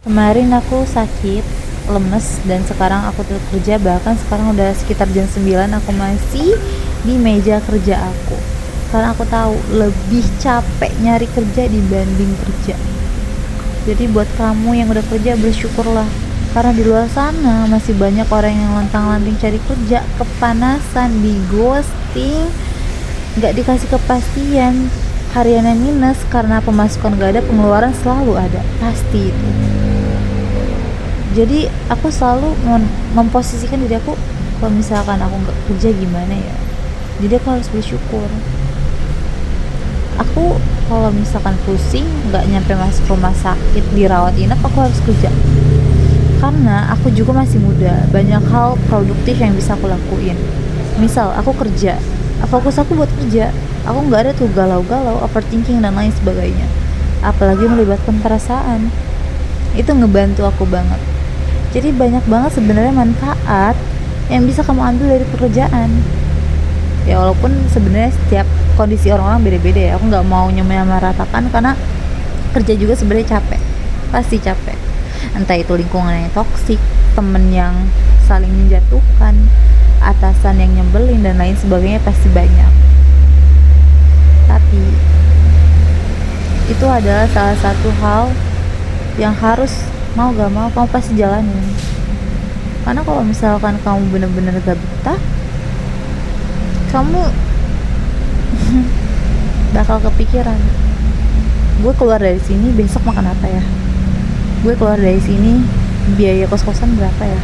Kemarin aku sakit, lemes, dan sekarang aku tetap kerja. Bahkan sekarang udah sekitar jam 9 aku masih di meja kerja aku. Karena aku tahu lebih capek nyari kerja dibanding kerja. Jadi buat kamu yang udah kerja, bersyukurlah. Karena di luar sana masih banyak orang yang lontang-lanting cari kerja, kepanasan, di ghosting, nggak dikasih kepastian, hariannya minus karena pemasukan gak ada, pengeluaran selalu ada, pasti itu. Jadi aku selalu memposisikan diri aku, kalau misalkan aku nggak kerja gimana ya. Jadi aku harus bersyukur. Aku kalau misalkan pusing nggak nyampe masuk rumah sakit dirawat inap, aku harus kerja. Karena aku juga masih muda, banyak hal produktif yang bisa aku lakuin. Misal aku kerja, fokus aku buat kerja, aku nggak ada tuh galau-galau, overthinking dan lain sebagainya. Apalagi melibatkan perasaan, itu ngebantu aku banget. Jadi banyak banget sebenarnya manfaat yang bisa kamu ambil dari pekerjaan. Ya walaupun sebenarnya setiap kondisi orang-orang beda-beda ya, aku nggak mau menyamaratakan karena kerja juga sebenarnya capek, pasti capek. Entah itu lingkungan yang toksik, temen yang saling menjatuhkan, atasan yang nyebelin dan lain sebagainya, pasti banyak. Tapi itu adalah salah satu hal yang harus, mau gak mau kamu pasti jalanin. Karena kalau misalkan kamu bener-bener gak betah, kamu bakal kepikiran, gue keluar dari sini besok makan apa ya, gue keluar dari sini biaya kos-kosan berapa ya,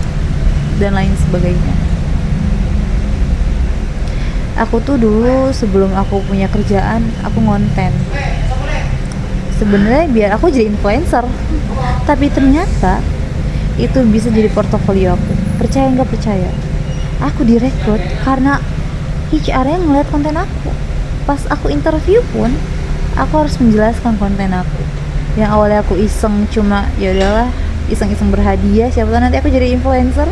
dan lain sebagainya. Aku tuh dulu sebelum aku punya kerjaan, aku ngonten sebenarnya biar aku jadi influencer, tapi ternyata itu bisa jadi portofolio aku. Percaya nggak percaya, aku direkrut karena HR yang ngeliat konten aku. Pas aku interview pun aku harus menjelaskan konten aku. Yang awalnya aku iseng, cuma ya udahlah, iseng-iseng berhadiah, siapa tahu nanti aku jadi influencer.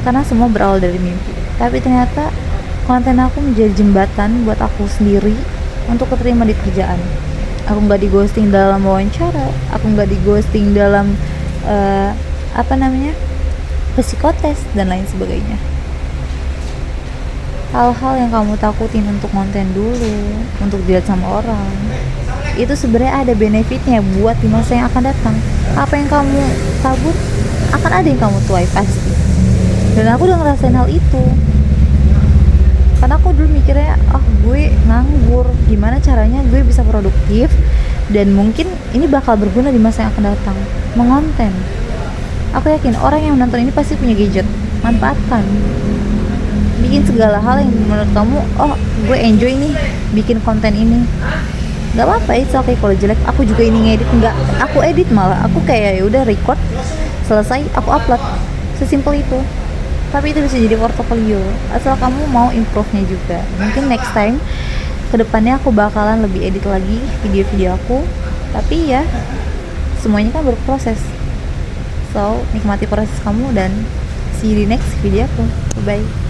Karena semua berawal dari mimpi. Tapi ternyata konten aku menjadi jembatan buat aku sendiri untuk keterima di kerjaan. Aku nggak di ghosting dalam wawancara, aku nggak di ghosting dalam psikotes dan lain sebagainya. Hal-hal yang kamu takutin untuk konten dulu, untuk dilihat sama orang, itu sebenarnya ada benefitnya buat di masa yang akan datang. Apa yang kamu tabur akan ada yang kamu tuai pasti. Dan aku udah ngerasain hal itu. Karena aku dulu mikirnya, gue nganggur, gimana caranya gue bisa produktif dan mungkin ini bakal berguna di masa yang akan datang. Mengonten. Aku yakin orang yang menonton ini pasti punya gadget, manfaatkan. Bikin segala hal yang menurut kamu, gue enjoy nih bikin konten ini. Gak apa-apa, itu oke kalau jelek. Aku juga ini ngedit, nggak aku edit, malah aku kayak ya udah record, selesai aku upload, sesimpel itu. Tapi itu bisa jadi portofolio asal kamu mau improve-nya juga. Mungkin next time kedepannya aku bakalan lebih edit lagi video-video aku. Tapi ya semuanya kan berproses, so nikmati proses kamu dan see you di next video aku. Bye bye.